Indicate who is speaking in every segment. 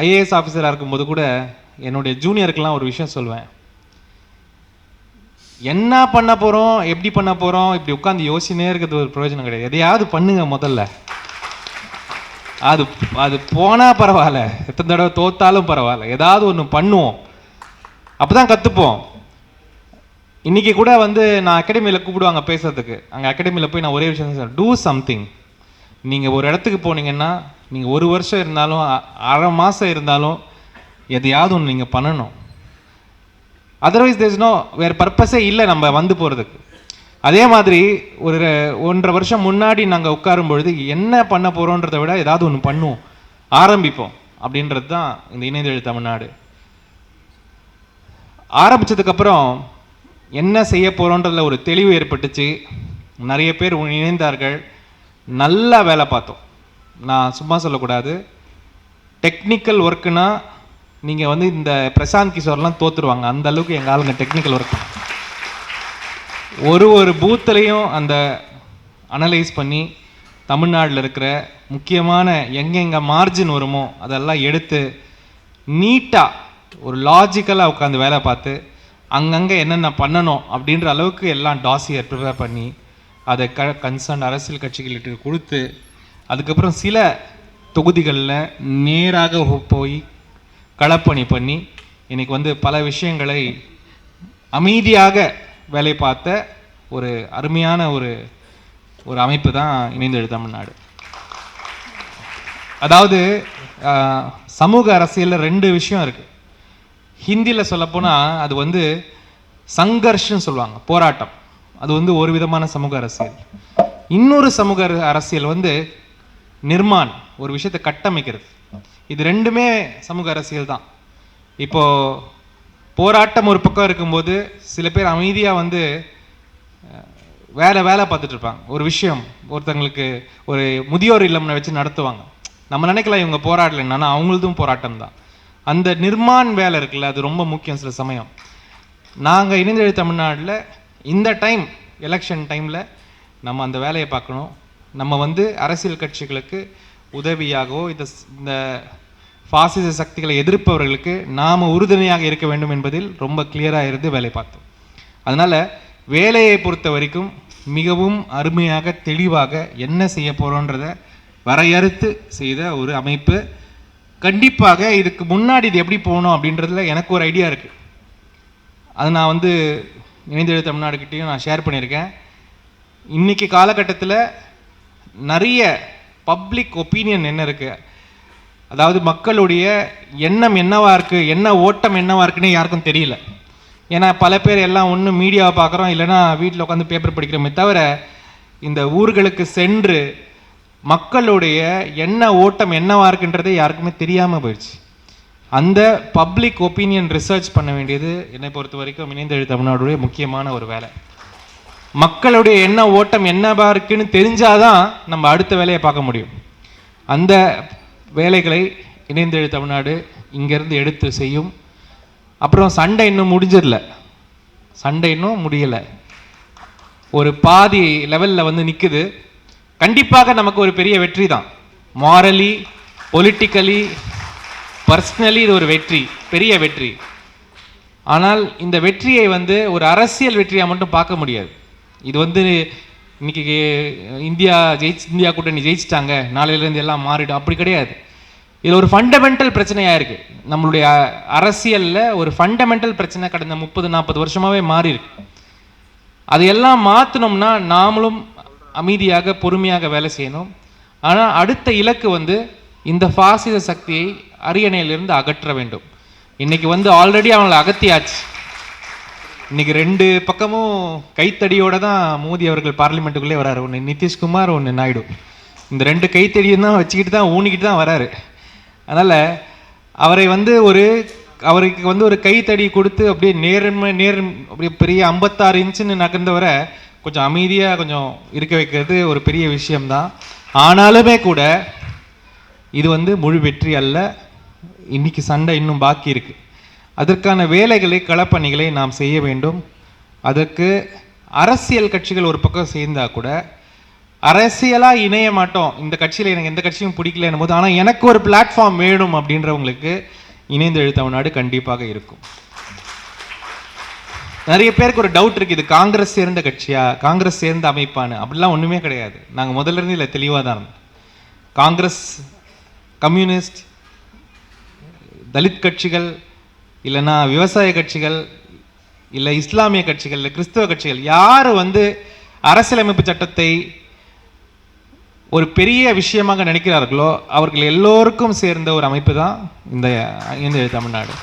Speaker 1: IAS ஆஃபீஸராக இருக்கும்போது கூட என்னுடைய ஜூனியருக்கெல்லாம் ஒரு விஷயம் சொல்வேன். என்ன பண்ண போகிறோம், எப்படி பண்ண போகிறோம், இப்படி உட்காந்து யோசினே இருக்கிறது ஒரு பிரயோஜனம் கிடையாது. எதையாவது பண்ணுங்க முதல்ல. அது அது போனால் பரவாயில்ல, எத்தனை தடவை தோத்தாலும் பரவாயில்ல, ஏதாவது ஒன்று பண்ணுவோம், அப்போ தான் கற்றுப்போம். இன்றைக்கி கூட நான் அகாடமியில் கூப்பிடுவாங்க பேசுறதுக்கு. அங்கே அகாடமியில் போய் நான் ஒரே விஷயம் சொல்லுவேன், டூ சம்திங். நீங்கள் ஒரு இடத்துக்கு போனீங்கன்னா நீங்கள் 1 வருஷம் இருந்தாலும் 1/2 மாதம் இருந்தாலும் எதையாவது ஒன்று நீங்கள் பண்ணணும். அதர்வைஸ் தேர்ஸ் நோ வேறு பர்பஸே இல்லை நம்ம போகிறதுக்கு. அதே மாதிரி ஒரு 1.5 வருஷம் முன்னாடி நாங்கள் உட்காரும் பொழுது என்ன பண்ண போகிறோன்றதை விட ஏதாவது ஒன்று பண்ணுவோம், ஆரம்பிப்போம் அப்படின்றது தான் இந்த இணையதழி தமிழ்நாடு. ஆரம்பித்ததுக்கப்புறம் என்ன செய்ய போகிறோன்றதில் ஒரு தெளிவு ஏற்பட்டுச்சு. நிறைய பேர் இணைந்தார்கள், நல்லா வேலை பார்த்தோம். நான் சும்மா சொல்லக்கூடாது. டெக்னிக்கல் ஒர்க்குனா நீங்கள் இந்த பிரசாந்த் கிஷோர்லாம் தோற்றுருவாங்க, அந்த அளவுக்கு எங்கள் ஆளுங்க டெக்னிக்கல் ஒர்க். ஒரு பூத்துலையும் அந்த அனலைஸ் பண்ணி தமிழ்நாட்டில் இருக்கிற முக்கியமான எங்கெங்கே மார்ஜின் வருமோ அதெல்லாம் எடுத்து நீட்டாக ஒரு லாஜிக்கலாக உட்காந்து வேலை பார்த்து அங்கங்கே என்னென்ன பண்ணணும் அப்படின்ற அளவுக்கு எல்லாம் டாசியர் ப்ரிப்பேர் பண்ணி அதை கன்சர்ன் அரசியல் கட்சிகளுக்கு கொடுத்து அதுக்கப்புறம் சில தொகுதிகளில் நேராக போய் களப்பணி பண்ணி இன்னைக்கு பல விஷயங்களை அமைதியாக வேலை பார்த்த ஒரு அருமையான ஒரு அமைப்பு தான் இணையதழி தமிழ்நாடு. அதாவது சமூக அரசியலில் 2 விஷயம் இருக்குது. ஹிந்தியில் சொல்லப்போனால் அது சங்கர்ஷ்னு சொல்லுவாங்க, போராட்டம். அது ஒரு விதமான சமூக அரசியல். இன்னொரு சமூக அரசியல் நிர்மாண், ஒரு விஷயத்தை கட்டமைக்கிறது. இது 2மே சமூக அரசியல் தான். இப்போது போராட்டம் ஒரு பக்கம் இருக்கும்போது சில பேர் அமைதியாக வேலை பார்த்துட்டு இருப்பாங்க. ஒரு விஷயம் ஒருத்தங்களுக்கு ஒரு முதியோர் இல்லம்னு வச்சு நடத்துவாங்க. நம்ம நினைக்கலாம் இவங்க போராடலைன்னா, ஆனால் அவங்களதும் போராட்டம் தான். அந்த நிர்மாண் வேலை இருக்குல்ல, அது ரொம்ப முக்கியம். சில சமயம் நாங்கள் இணையதழி தமிழ்நாட்டில் இந்த டைம் எலெக்ஷன் டைமில் நம்ம அந்த வேலையை பார்க்கணும். நம்ம அரசியல் கட்சிகளுக்கு உதவியாகவோ இந்த பாசிச சக்திகளை எதிர்ப்பவர்களுக்கு நாம் உறுதுணையாக இருக்க வேண்டும் என்பதில் ரொம்ப கிளியராக இருந்து வேலை பார்த்தோம். அதனால் வேலையை பொறுத்த வரைக்கும் மிகவும் அருமையாக தெளிவாக என்ன செய்ய போகிறோன்றதை வரையறுத்து செய்த ஒரு அமைப்பு. கண்டிப்பாக இதுக்கு முன்னாடி இது எப்படி போகணும் அப்படின்றதுல எனக்கு ஒரு ஐடியா இருக்குது. அது நான் இணையதழி தமிழ்நாடுகிட்டையும் நான் ஷேர் பண்ணியிருக்கேன். இன்றைக்கி காலகட்டத்தில் நிறைய பப்ளிக் ஒப்பீனியன் என்ன இருக்குது, அதாவது மக்களுடைய எண்ணம் என்னவா இருக்குது, என்ன ஓட்டம் என்னவா இருக்குன்னு யாருக்கும் தெரியல. ஏன்னா பல பேர் எல்லாம் ஒன்று மீடியாவை பார்க்குறோம், இல்லைனா வீட்டில் உட்காந்து பேப்பர் படிக்கிறோமே தவிர இந்த ஊர்களுக்கு சென்று மக்களுடைய என்ன ஓட்டம் என்னவா இருக்குன்றதே யாருக்குமே தெரியாமல் போயிடுச்சு. அந்த பப்ளிக் ஒப்பீனியன் ரிசர்ச் பண்ண வேண்டியது என்னை பொறுத்த வரைக்கும் இணையதழி தமிழ்நாடுடைய முக்கியமான ஒரு வேலை. மக்களுடைய என்ன ஓட்டம் என்னவா இருக்குன்னு தெரிஞ்சாதான் நம்ம அடுத்த வேலையை பார்க்க முடியும். அந்த வேலைகளை இணையதழி தமிழ்நாடு இங்கேருந்து எடுத்து செய்யும். அப்புறம் சண்டை இன்னும் முடியலை, ஒரு பாதி லெவலில் நிற்குது. கண்டிப்பாக நமக்கு ஒரு பெரிய வெற்றி தான். மாரலி, பொலிட்டிக்கலி, பர்சனலி இது ஒரு வெற்றி, பெரிய வெற்றி. ஆனால் இந்த வெற்றியை ஒரு அரசியல் வெற்றியாக மட்டும் பார்க்க முடியாது. இது இன்னைக்கு இந்தியா கூட்டணி ஜெயிச்சிட்டாங்க, நாளையிலேருந்து எல்லாம் மாறிடும், அப்படி கிடையாது. இதில் ஒரு ஃபண்டமெண்டல் பிரச்சனையாக இருக்குது. நம்மளுடைய அரசியலில் ஒரு ஃபண்டமெண்டல் பிரச்சனை கடந்த 30-40 வருஷமாகவே மாறி இருக்கு. அதையெல்லாம் மாற்றணும்னா நாமளும் அமைதியாக பொறுமையாக வேலை செய்யணும். ஆனால் அடுத்த இலக்கு இந்த பாசிச சக்தியை அரியணையிலிருந்து அகற்ற வேண்டும். இன்னைக்கு ஆல்ரெடி அவங்களை அகத்தியாச்சு. இன்னைக்கு 2 பக்கமும் கைத்தடியோட தான் மோடி அவர்கள் பார்லிமெண்ட்டுக்குள்ளே வராரு. ஒன்று நிதிஷ்குமார், ஒன்று நாயுடு. இந்த 2 கைத்தடியும் தான் வச்சுக்கிட்டு தான் ஊனிக்கிட்டு தான் வராரு. அதனால் அவரை அவருக்கு ஒரு கைத்தடி கொடுத்து அப்படியே அப்படியே பெரிய 56 இன்ச்சுன்னு நகர்ந்தவரை கொஞ்சம் அமைதியாக கொஞ்சம் இருக்க வைக்கிறது ஒரு பெரிய விஷயம்தான். ஆனாலுமே கூட இது முழு வெற்றி அல்ல. இன்னைக்கு சண்டை இன்னும் பாக்கி இருக்குது. அதற்கான வேலைகளை, களப்பணிகளை நாம் செய்ய வேண்டும். அதற்கு அரசியல் கட்சிகள் ஒரு பக்கம் சேர்ந்தால் கூட அரசியலா இணைய மாட்டோம், இந்த கட்சியில எனக்கு எந்த கட்சியும் பிடிக்கலன்னும் போது, ஆனா எனக்கு ஒரு பிளாட்ஃபார்ம் வேணும் அப்படின்றவங்களுக்கு இணைந்து எழு தமிழ்நாடு கண்டிப்பாக இருக்கும். நிறைய பேருக்கு ஒரு டவுட் இருக்கு, இது காங்கிரஸ் சேர்ந்த கட்சியா, காங்கிரஸ் சேர்ந்த அமைப்பானு. அப்படிலாம் ஒண்ணுமே கிடையாது. நாங்க முதல்ல இருந்து இல்லை தெளிவாக தான் இருந்தோம். காங்கிரஸ், கம்யூனிஸ்ட், தலித் கட்சிகள், இல்லைன்னா விவசாய கட்சிகள், இல்லை இஸ்லாமிய கட்சிகள், இல்லை கிறிஸ்தவ கட்சிகள், யார் அரசியலமைப்பு சட்டத்தை ஒரு பெரிய விஷயமாக நினைக்கிறார்களோ அவர்கள் எல்லோருக்கும் சேர்ந்த ஒரு அமைப்பு தான் இந்த இணைந்து எழு தமிழ்நாடு.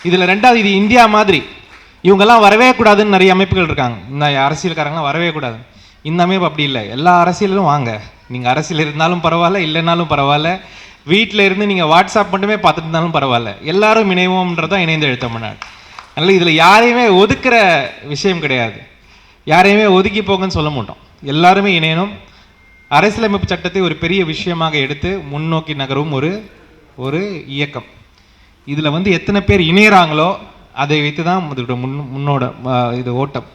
Speaker 1: இதுல ரெண்டாவது, இது இந்தியா மாதிரி இவங்கெல்லாம் வரவே கூடாதுன்னு நிறைய அமைப்புகள் இருக்காங்க. இந்த அரசியல்காரங்களாம் வரவே கூடாது. இந்த அமைப்பு அப்படி இல்லை. எல்லா அரசியலும் வாங்க, நீங்க அரசியல் இருந்தாலும் பரவாயில்ல, இல்லைன்னாலும் பரவாயில்ல, வீட்டில் இருந்து நீங்க வாட்ஸ்அப் மட்டுமே பார்த்துட்டு இருந்தாலும் பரவாயில்ல, எல்லாரும் இணைவோம்ன்றதான் இணைந்து எழு தமிழ்நாடு. அதனால இதுல யாரையுமே ஒதுக்குற விஷயம் கிடையாது, யாரையுமே ஒதுக்கி போங்கன்னு சொல்ல மாட்டோம். எல்லாருமே இணையணும். அரசியலமைப்பு சட்டத்தை ஒரு பெரிய விஷயமாக எடுத்து முன்னோக்கி நகரும் ஒரு இயக்கம். இதுல எத்தனை பேர் இணையறாங்களோ அதை வைத்து தான் முன்னோட இது ஓட்டம்.